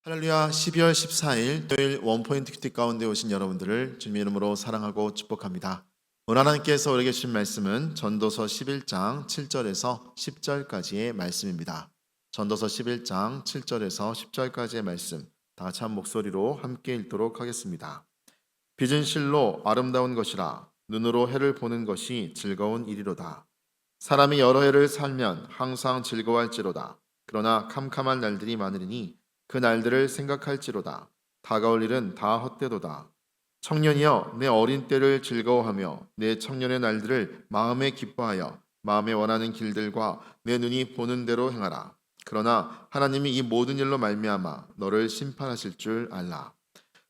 할렐루야. 12월 14일 토요일 원포인트 큐티 가운데 오신 여러분들을 주님의 이름으로 사랑하고 축복합니다. 오늘 하나님께서 우리에게 주신 말씀은 전도서 11장 7절에서 10절까지의 말씀입니다. 전도서 11장 7절에서 10절까지의 말씀 다 같이 한 목소리로 함께 읽도록 하겠습니다. 빚은 실로 아름다운 것이라 눈으로 해를 보는 것이 즐거운 일이로다. 사람이 여러 해를 살면 항상 즐거워할지로다. 그러나 캄캄한 날들이 많으리니 그 날들을 생각할지로다. 다가올 일은 다 헛되도다. 청년이여 내 어린 때를 즐거워하며 내 청년의 날들을 마음에 기뻐하여 마음에 원하는 길들과 내 눈이 보는 대로 행하라. 그러나 하나님이 이 모든 일로 말미암아 너를 심판하실 줄 알라.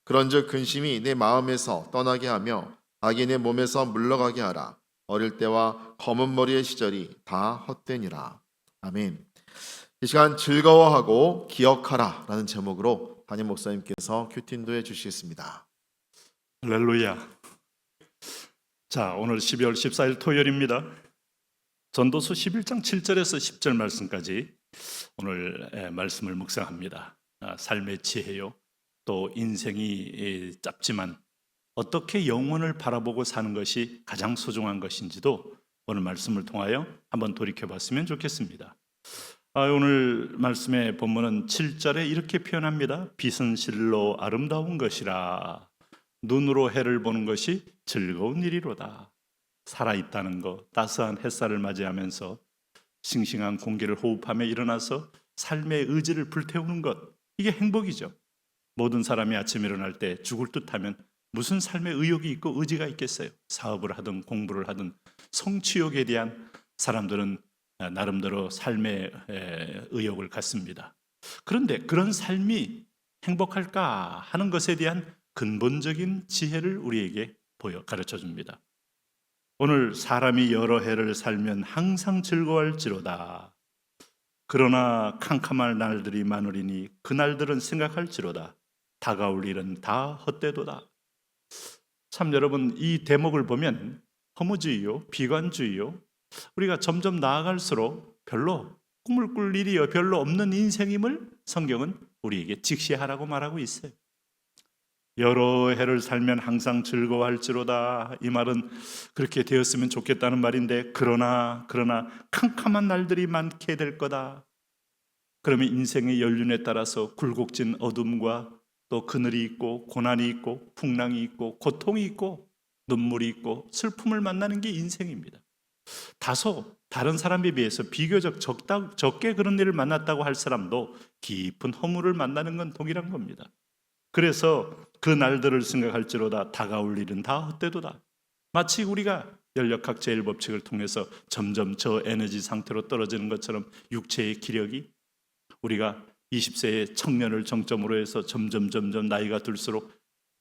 그런즉 근심이 내 마음에서 떠나게 하며 악이 내 몸에서 물러가게 하라. 어릴 때와 검은 머리의 시절이 다 헛되니라. 아멘. 이 시간 즐거워하고 기억하라 라는 제목으로 담임 목사님께서 큐티 인도해 주시겠습니다. 할렐루야. 자, 오늘 12월 14일 토요일입니다. 전도서 11장 7절에서 10절 말씀까지 오늘 말씀을 묵상합니다. 삶의 지혜요, 또 인생이 짧지만 어떻게 영혼을 바라보고 사는 것이 가장 소중한 것인지도 오늘 말씀을 통하여 한번 돌이켜봤으면 좋겠습니다. 오늘 말씀의 본문은 7절에 이렇게 표현합니다. 빛은 실로 아름다운 것이라 눈으로 해를 보는 것이 즐거운 일이로다. 살아있다는 것, 따스한 햇살을 맞이하면서 싱싱한 공기를 호흡하며 일어나서 삶의 의지를 불태우는 것, 이게 행복이죠. 모든 사람이 아침에 일어날 때 죽을 듯하면 무슨 삶의 의욕이 있고 의지가 있겠어요. 사업을 하든 공부를 하든 성취욕에 대한 사람들은 나름대로 삶의 의욕을 갖습니다. 그런데 그런 삶이 행복할까 하는 것에 대한 근본적인 지혜를 우리에게 가르쳐 줍니다. 오늘 사람이 여러 해를 살면 항상 즐거워할지로다. 그러나 캄캄할 날들이 많으리니 그 날들은 생각할지로다. 다가올 일은 다 헛되도다. 참 여러분, 이 대목을 보면 허무주의요, 비관주의요, 우리가 점점 나아갈수록 별로 꿈을 꿀 일이 별로 없는 인생임을 성경은 우리에게 직시하라고 말하고 있어요. 여러 해를 살면 항상 즐거워할지로다. 이 말은 그렇게 되었으면 좋겠다는 말인데 그러나 캄캄한 날들이 많게 될 거다. 그러면 인생의 연륜에 따라서 굴곡진 어둠과 또 그늘이 있고 고난이 있고 풍랑이 있고 고통이 있고 눈물이 있고 슬픔을 만나는 게 인생입니다. 다소 다른 사람에 비해서 비교적 적게 그런 일을 만났다고 할 사람도 깊은 허물을 만나는 건 동일한 겁니다. 그래서 그 날들을 생각할지로다. 다가올 일은 다 헛되도다. 마치 우리가 연력학 제일법칙을 통해서 점점 저 에너지 상태로 떨어지는 것처럼 육체의 기력이 우리가 20세의 청년을 정점으로 해서 점점 나이가 들수록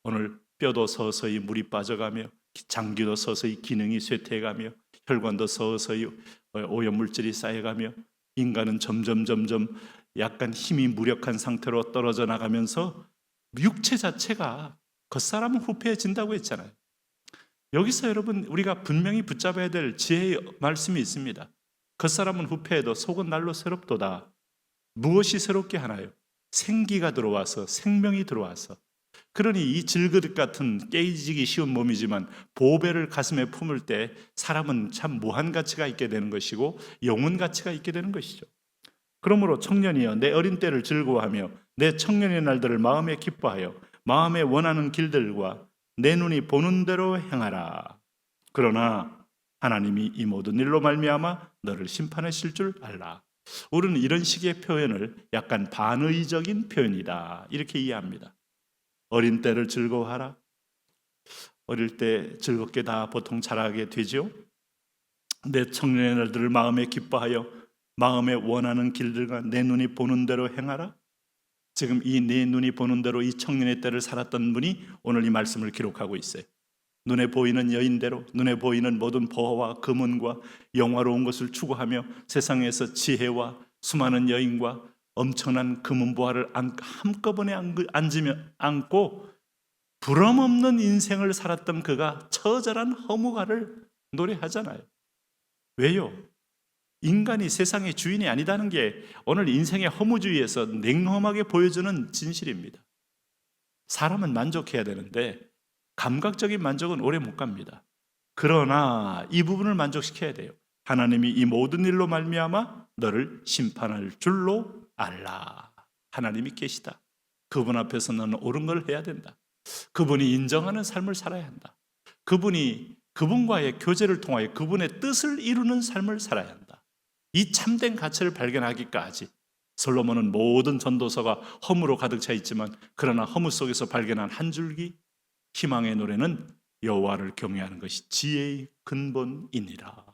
오늘 뼈도 서서히 물이 빠져가며 장기도 서서히 기능이 쇠퇴해가며 혈관도 서서히 오염물질이 쌓여가며 인간은 점점 약간 힘이 무력한 상태로 떨어져 나가면서 육체 자체가 겉사람은 후패해진다고 했잖아요. 여기서 여러분 우리가 분명히 붙잡아야 될 지혜의 말씀이 있습니다. 겉사람은 후패해도 속은 날로 새롭도다. 무엇이 새롭게 하나요? 생기가 들어와서, 생명이 들어와서. 그러니 이 질그릇 같은 깨지기 쉬운 몸이지만 보배를 가슴에 품을 때 사람은 참 무한 가치가 있게 되는 것이고 영혼 가치가 있게 되는 것이죠. 그러므로 청년이여 내 어린 때를 즐거워하며 내 청년의 날들을 마음에 기뻐하여 마음에 원하는 길들과 내 눈이 보는 대로 행하라. 그러나 하나님이 이 모든 일로 말미암아 너를 심판하실 줄 알라. 우리는 이런 식의 표현을 약간 반의적인 표현이다 이렇게 이해합니다. 어린 때를 즐거워하라. 어릴 때 즐겁게 다 보통 자라게 되죠. 내 청년의 날들을 마음에 기뻐하여 마음에 원하는 길들과 내 눈이 보는 대로 행하라. 지금 이 내 눈이 보는 대로 이 청년의 때를 살았던 분이 오늘 이 말씀을 기록하고 있어요. 눈에 보이는 여인대로 눈에 보이는 모든 보화와 금은과 영화로운 것을 추구하며 세상에서 지혜와 수많은 여인과 엄청난 금은보화를 한꺼번에 안고 부럼없는 인생을 살았던 그가 처절한 허무가를 노래하잖아요. 왜요? 인간이 세상의 주인이 아니다는 게 오늘 인생의 허무주의에서 냉엄하게 보여주는 진실입니다. 사람은 만족해야 되는데 감각적인 만족은 오래 못 갑니다. 그러나 이 부분을 만족시켜야 돼요. 하나님이 이 모든 일로 말미암아 너를 심판할 줄로 알라. 하나님이 계시다. 그분 앞에서 너는 옳은 걸 해야 된다. 그분이 인정하는 삶을 살아야 한다. 그분과의 교제를 통하여 그분의 뜻을 이루는 삶을 살아야 한다. 이 참된 가치를 발견하기까지 솔로몬은 모든 전도서가 허무로 가득 차 있지만 그러나 허무 속에서 발견한 한 줄기 희망의 노래는 여호와를 경외하는 것이 지혜의 근본이니라.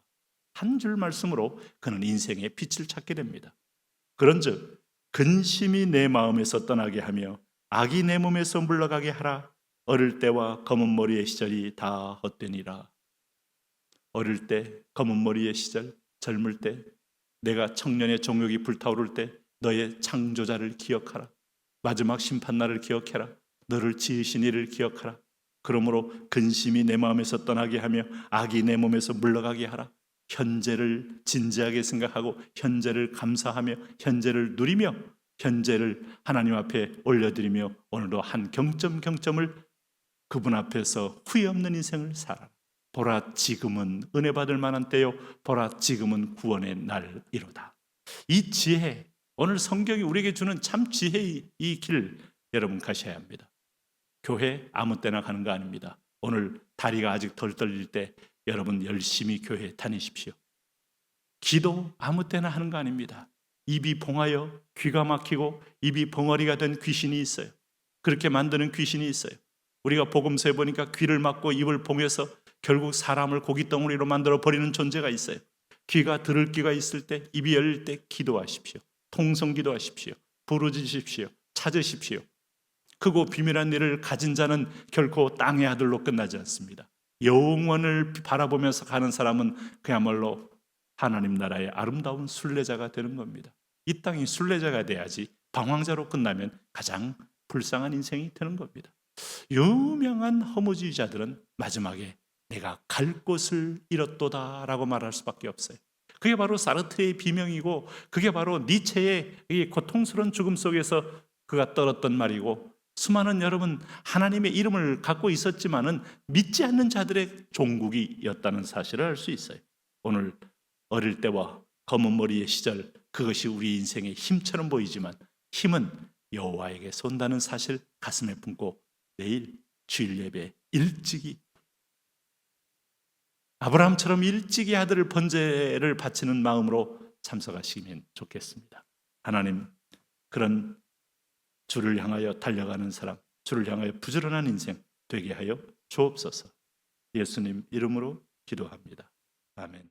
한 줄 말씀으로 그는 인생의 빛을 찾게 됩니다. 그런즉 근심이 내 마음에서 떠나게 하며 악이 내 몸에서 물러가게 하라. 어릴 때와 검은 머리의 시절이 다 헛되니라. 어릴 때 검은 머리의 시절, 젊을 때, 내가 청년의 정욕이 불타오를 때 너의 창조자를 기억하라. 마지막 심판날을 기억해라. 너를 지으신 이를 기억하라. 그러므로 근심이 내 마음에서 떠나게 하며 악이 내 몸에서 물러가게 하라. 현재를 진지하게 생각하고 현재를 감사하며 현재를 누리며 현재를 하나님 앞에 올려드리며 오늘도 한 경점을 그분 앞에서 후회 없는 인생을 살아라. 보라 지금은 은혜 받을 만한 때요 보라 지금은 구원의 날이로다. 이 지혜, 오늘 성경이 우리에게 주는 참 지혜의 이 길 여러분 가셔야 합니다. 교회 아무 때나 가는 거 아닙니다. 오늘 다리가 아직 덜 떨릴 때 여러분 열심히 교회 다니십시오. 기도 아무 때나 하는 거 아닙니다. 입이 봉하여 귀가 막히고 입이 벙어리가 된 귀신이 있어요. 그렇게 만드는 귀신이 있어요. 우리가 복음서에 보니까 귀를 막고 입을 봉해서 결국 사람을 고깃덩어리로 만들어 버리는 존재가 있어요. 귀가 들을 귀가 있을 때, 입이 열릴 때 기도하십시오. 통성 기도하십시오. 부르짖으십시오. 찾으십시오. 크고 비밀한 일을 가진 자는 결코 땅의 아들로 끝나지 않습니다. 영원을 바라보면서 가는 사람은 그야말로 하나님 나라의 아름다운 순례자가 되는 겁니다. 이 땅이 순례자가 돼야지 방황자로 끝나면 가장 불쌍한 인생이 되는 겁니다. 유명한 허무주의자들은 마지막에 내가 갈 곳을 잃었도다 라고 말할 수밖에 없어요. 그게 바로 사르트르의 비명이고 그게 바로 니체의 이 고통스러운 죽음 속에서 그가 떨었던 말이고 수많은 여러분 하나님의 이름을 갖고 있었지만은 믿지 않는 자들의 종국이었다는 사실을 알 수 있어요. 오늘 어릴 때와 검은 머리의 시절 그것이 우리 인생의 힘처럼 보이지만 힘은 여호와에게서 온다는 사실 가슴에 품고 내일 주일 예배 일찍이 아브라함처럼 일찍이 아들을 번제를 바치는 마음으로 참석하시면 좋겠습니다. 하나님 그런 주를 향하여 달려가는 사람, 주를 향하여 부지런한 인생 되게 하여 주옵소서. 예수님 이름으로 기도합니다. 아멘.